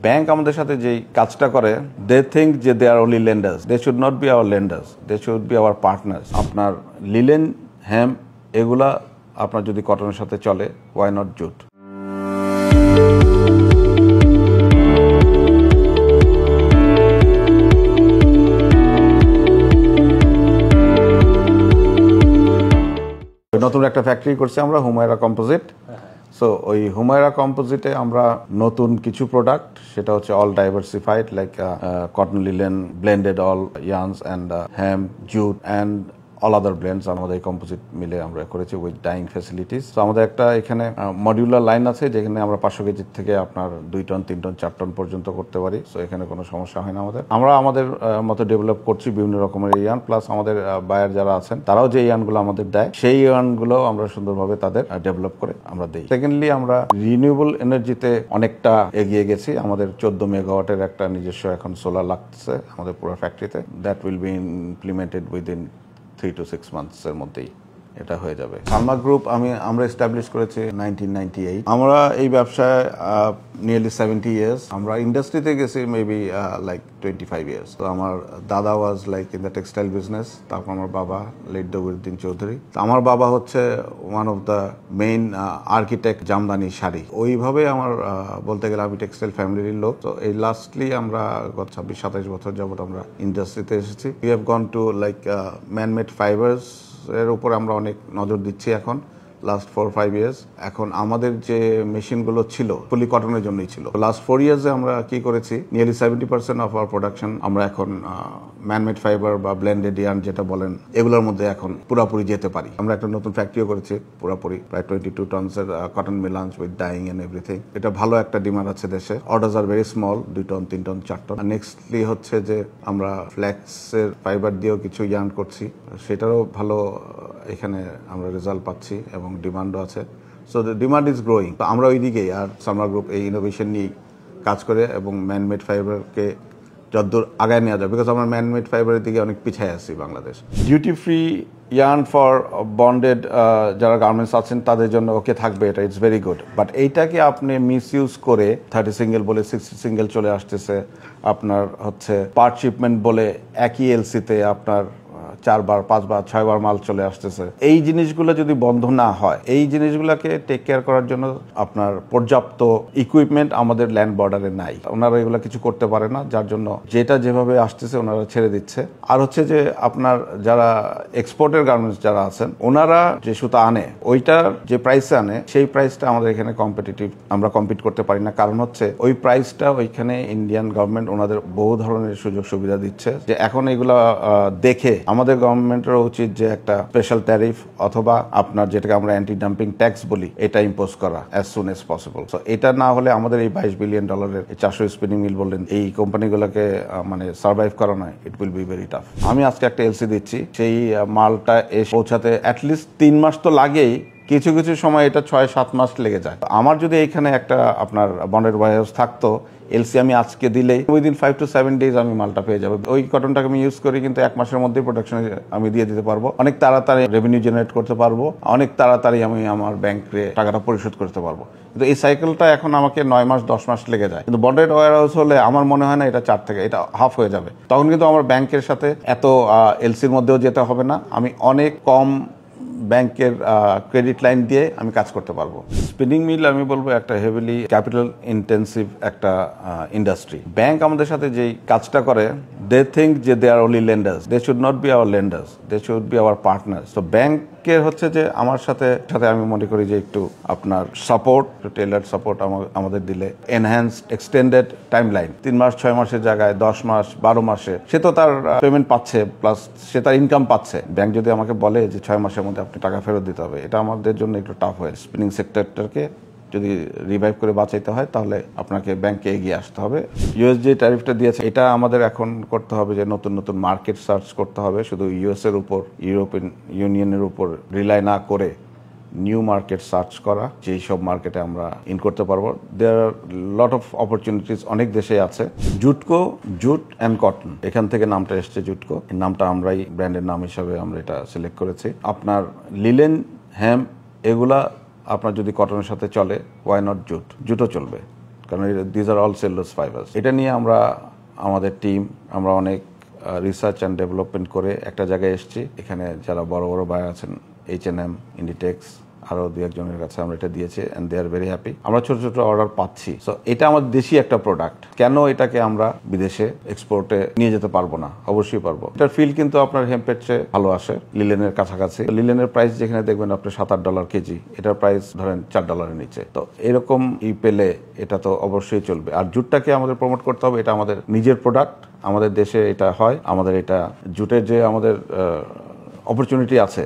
Bank আমাদের সাথে যেই কাজটা করে, দে থিঙ্ক যে they are only lenders, they should not be our lenders, they should be our partners. আপনার লিলেন, হেম্প এগুলা আপনার যদি কটনের সাথে চলে, ওয়াই নট জুট। নতুন একটা ফ্যাক্টরি করছি আমরা, হুমায়রা কম্পোজিট। সো ওই হুমায়রা কম্পোজিটে আমরা নতুন কিছু প্রোডাক্ট, সেটা হচ্ছে all diversified, like cotton, linen, blended all yarns and hemp, jute and all other blends আমাদের এই কম্পোজিট মিলে আমরা করেছি উইথ ডাইং ফ্যাসিলিটিস। তো আমাদের একটা এখানে মডিউলার লাইন আছে, যেখানে আমরা 500 কেজি থেকে আপনার 2 টন, 3 টন, 4 টন পর্যন্ত করতে পারি। সো এখানে কোনো সমস্যা হয় না আমাদের। আমরা আমাদের মতো ডেভেলপ করছি বিভিন্ন রকমের ইয়ার্ন, প্লাস আমাদের বায়ার যারা আছেন তারাও যে ইয়ার্নগুলো আমাদের দেয়, সেই ইয়ার্নগুলো আমরা সুন্দরভাবে তাদের ডেভেলপ করে আমরা দিই। সেকেন্ডলি, আমরা রিনিউয়েবল এনার্জিতে অনেকটা এগিয়ে গেছি। আমাদের 14 মেগাওয়াটের একটা নিজস্ব এখন সোলার লাগছে আমাদের পুরো ফ্যাক্টরিতে। That will be implemented within 3 to 6 months এর মধ্যেই এটা হয়ে যাবে। সালমা গ্রুপ আমরা এস্টাবলিশ করেছি 1998। আমরা এই ব্যবসায় নিয়ারলি 70 years। আমরা ইন্ডাস্ট্রিতে গেছি মেবি লাইক 25 years। তো আমার দাদা was like in the textile business, তারপর আমার বাবা লেট দবিরউদ্দিন চৌধুরী। তো আমার বাবা হচ্ছে one of the main architect Jamdani sari. ওইভাবে আমার বলতে গেলে আমি টেক্সটাইল ফ্যামিলির লোক। তো এই লাস্টলি আমরা গত 26-27 বছর যাবত আমরা ইন্ডাস্ট্রিতে এসেছি। We have gone to like man-made fibres এর উপর আমরা অনেক নজর দিচ্ছি এখন লাস্ট 4-5 years। এখন আমাদের যে মেশিনগুলো ছিল ফুলি কটনের জন্যই ছিল। লাস্ট 4 years-এ আমরা কি করেছি, নিয়ারলি 70% অফ আওয়ার প্রোডাকশন আমরা এখন ম্যানমেড ফাইবার বা ব্লেন্ডেড ইয়ার্ন যেটা বলেন, এগুলোর মধ্যে এখন পুরোপুরি যেতে পারি। আমরা একটা নতুন ফ্যাক্টরিও করেছি পুরোপুরি, প্রায় 22 টনসের কটন মিলান্স উইথ ডাইং এন্ড এভরিথিং। এটা ভালো একটা ডিমান্ড আছে দেশে। Orders are very small, 2 ton, 3 ton, 4 ton. Nextly হচ্ছে যে আমরা ফ্ল্যাক্সের ফাইবার দিয়েও কিছু ইয়ার্ন করছি, সেটারও ভালো এখানে আমরা রেজাল্ট পাচ্ছি এবং ডিমান্ডও আছে। So the demand is growing. তো আমরা ওই দিকেই, আর সালমা গ্রুপ এই ইনোভেশন নিয়ে কাজ করে এবং ম্যানমেড ফাইবারকে যতদূর আগায় নেওয়া যায়, বিকজ আমরা ম্যানমেড ফাইবারের দিকে অনেক পিছিয়ে আছি Bangladesh. Duty free yarn for bonded যারা গার্মেন্টস আছেন তাদের জন্য ওকে থাকবে, এটা ইটস ভেরি গুড। বাট এইটাকে আপনি মিসইউজ করে 30 সিঙ্গেল বলে 60 সিঙ্গেল চলে আসতেছে, আপনার হচ্ছে পার্ট শিপমেন্ট বলে একই এলসিতে আপনার 4 বার, 5 বার, 6 বার মাল চলে আসতেছে। এই জিনিসগুলো যদি বন্ধ না হয়, এই জিনিসগুলোকে টেক কেয়ার করার জন্য আপনার পর্যাপ্ত ইকুইপমেন্ট আমাদের ল্যান্ড বর্ডারে নাই। ওনারা এগুলো কিছু করতে পারে না, যার জন্য যেটা যেভাবে আসতেছে ওনারা ছেড়ে দিচ্ছে। আর হচ্ছে যে আপনার যারা এক্সপোর্টের গার্মেন্টস যারা আছেন, ওনারা যে সুতা আনে, ওইটার যে প্রাইসে আনে, সেই প্রাইসটা আমাদের এখানে কম্পিটিটিভ, আমরা কম্পিট করতে পারি না। কারণ হচ্ছে ওই প্রাইসটা ওইখানে ইন্ডিয়ান গভর্নমেন্ট ওনাদের বহু ধরনের সুযোগ সুবিধা দিচ্ছে, যে এখন এগুলা দেখে আমাদের গভর্নমেন্টের উচিত যে একটা স্পেশাল ট্যারিফ অথবা আপনার যেটাকে আমরা অ্যান্টি ডাম্পিং ট্যাক্স বলি, এটা ইম্পোজ করা as soon as possible. So এটা না হলে আমাদের এই $22 বিলিয়ন 400 স্পিনিং মিল বললেন, এই কোম্পানিগুলোকে মানে সার্ভাইভ করা নয়, it will be very tough. আমি আজকে একটা এলসি দিচ্ছি, সেই মালটা এসে পৌঁছাতে অ্যাটলিস্ট 3 মাস তো লাগেই, কিছু কিছু সময় এটা 6-7 মাস লেগে যায়। আমার যদি এইখানে একটা আপনার বন্ডেড ওয়ারহাউস থাকতো, এলসি আমি আজকে দিলেই উইদিন 5 to 7 days আমি মালটা পেয়ে যাবো। ওই কটনটাকে আমি ইউজ করি, কিন্তু 1 মাসের মধ্যেই প্রোডাকশনে আমি দিয়ে দিতে পারবো, অনেক তাড়াতাড়ি রেভিনিউ জেনারেট করতে পারবো, অনেক তাড়াতাড়ি আমি আমার ব্যাংকে টাকাটা পরিশোধ করতে পারবো। কিন্তু এই সাইকেলটা এখন আমাকে 9 মাস 10 মাস লেগে যায়। কিন্তু বন্ডেড ওয়ারহাউস হলে আমার মনে হয় না এটা 4 থেকে, এটা হাফ হয়ে যাবে। তখন কিন্তু আমার ব্যাংকের সাথে এত এলসির মধ্যেও যেতে হবে না, আমি অনেক কম ব্যাংকের ক্রেডিট লাইন দিয়ে আমি কাজ করতে পারবো। স্পিনিং মিল আমি বলবো একটা হেভিলি ক্যাপিটাল ইন্টেন্সিভ একটা ইন্ডাস্ট্রি। ব্যাংক আমাদের সাথে যেই কাজটা করে, দে থিঙ্ক যে they are only lenders, they should not be our lenders, they should be our partners. তো ব্যাংকের হচ্ছে যে আমার সাথে আমি মনে করি যে একটু আপনার সাপোর্ট, টেইলার্ড সাপোর্ট আমাদের দিলে, এনহ্যান্সড এক্সটেন্ডেড টাইম লাইন, 3 মাস 6 মাসের জায়গায় 10 মাস 12 মাসে সে তো তার পেমেন্ট পাচ্ছে, প্লাস সে তার ইনকাম পাচ্ছে। ব্যাংক যদি আমাকে বলে যে 6 মাসের মধ্যে আপনি টাকা ফেরত দিতে হবে, এটা আমাদের জন্য একটু টাফ হয়। স্পিনিং সেক্টরটাকে যদি রিভাইভ করে বাঁচাইতে হয়, তাহলে আপনাকে ব্যাংকে এগিয়ে আসতে হবে। ইউএস যে ট্যারিফটা দিয়েছে, এটা আমাদের এখন করতে হবে যে নতুন নতুন মার্কেট সার্চ করতে হবে, শুধু ইউএস এর উপর, ইউরোপিয়ান ইউনিয়নের উপর রিলাই না করে নিউ মার্কেট সার্চ করা, যেই সব মার্কেটে আমরা ইন করতে পারবো। দেয়ার আর লট অফ অপরচুনিটিস অনেক দেশে আছে। জুটকো, জুট অ্যান্ড কটন, এখান থেকে নামটা এসছে জুটকো। এই নামটা আমরাই ব্র্যান্ডের নাম হিসাবে আমরা এটা সিলেক্ট করেছি। আপনার লিলেন, হেম্প এগুলা আপনার যদি কটনের সাথে চলে, ওয়াই নট জুট, জুটও চলবে। কারণ these are all cellulose fibres. এটা নিয়ে আমরা আমাদের টিম আমরা অনেক রিসার্চ অ্যান্ড ডেভেলপমেন্ট করে একটা জায়গায় এসেছি। এখানে যারা বড় বড় বায়ার আছেন, H&M, ইন্ডিটেক্স, আরও দু একজনের কাছে আমরা এটা দিয়েছি and they are very happy. আমরা ছোট ছোট অর্ডার পাচ্ছি। সো এটা আমাদের দেশি একটা প্রোডাক্ট, কেন এটাকে আমরা বিদেশে এক্সপোর্টে নিয়ে যেতে পারবো না? অবশ্যই পারবো। এটার ফিল কিন্তু আপনার হেম্পের চেয়ে ভালো আসে, লিলেনের কাছাকাছি। লিলেনের প্রাইস যেখানে দেখবেন আপনি $7-8 কেজি, এটার প্রাইস ধরেন $4 নিচে। তো এরকম পেলে এটা তো অবশ্যই চলবে। আর জুটটাকে আমাদের প্রমোট করতে হবে, এটা আমাদের নিজের প্রোডাক্ট, আমাদের দেশে এটা হয়, আমাদের এটা জুটের যে আমাদের অপরচুনিটি আছে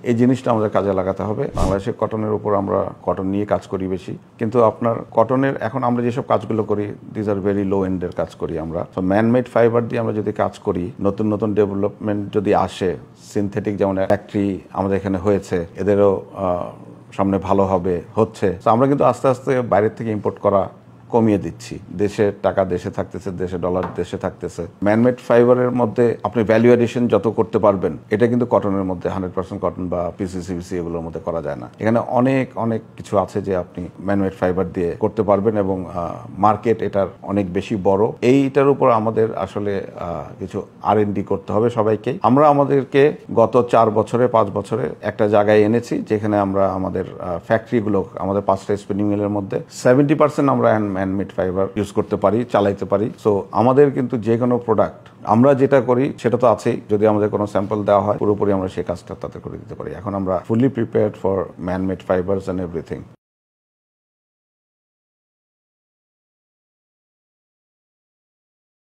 এই জিনিসটা আমাদের কাজে লাগাতে হবে। বাংলাদেশে কটনের উপর আমরা কটন নিয়ে কাজ করি বেশি, কিন্তু আপনার কটনের এখন আমরা যেসব কাজগুলো করি দিজ আর ভেরি লো এন্ডের কাজ করি আমরা। তো ম্যানমেড ফাইবার দিয়ে আমরা যদি কাজ করি, নতুন নতুন ডেভেলপমেন্ট যদি আসে, সিনথেটিক যেমন ফ্যাক্টরি আমাদের এখানে হয়েছে, এদেরও সামনে ভালো হবে, হচ্ছে। তো আমরা কিন্তু আস্তে আস্তে বাইরের থেকে ইম্পোর্ট করা কমিয়ে দিচ্ছি। দেশের টাকা দেশে থাকতেছে, দেশে ডলার দেশে থাকতেছে। ম্যানমেড ফাইবারের মধ্যে আপনি ভ্যালু এডিশন যত করতে পারবেন, এটা কিন্তু কটনের মধ্যে 100% কটন বা পিসি এগুলোর মধ্যে করা যায় না। এখানে অনেক অনেক কিছু আছে যে আপনি ম্যানমেড ফাইবার দিয়ে করতে পারবেন এবং মার্কেট এটার অনেক বেশি বড়। এইটার উপর আমাদের আসলে কিছু R&D করতে হবে সবাইকেই। আমরা আমাদেরকে গত 4 বছরে 5 বছরে একটা জায়গায় এনেছি যেখানে আমরা আমাদের ফ্যাক্টরিগুলো, আমাদের 5টা স্পিনিং মিলের মধ্যে 70% আমরা হ্যান্ডমেড ফাইবার ইউজ করতে পারি, চালাইতে পারি। সো আমাদের কিন্তু যে কোনো প্রোডাক্ট আমরা যেটা করি সেটা তো আছেই, যদি আমাদের কোনো স্যাম্পল দেওয়া হয় পুরোপুরি আমরা সেই কাজটা তাতে করে দিতে পারি। এখন আমরা fully prepared for man-made fibres and everything.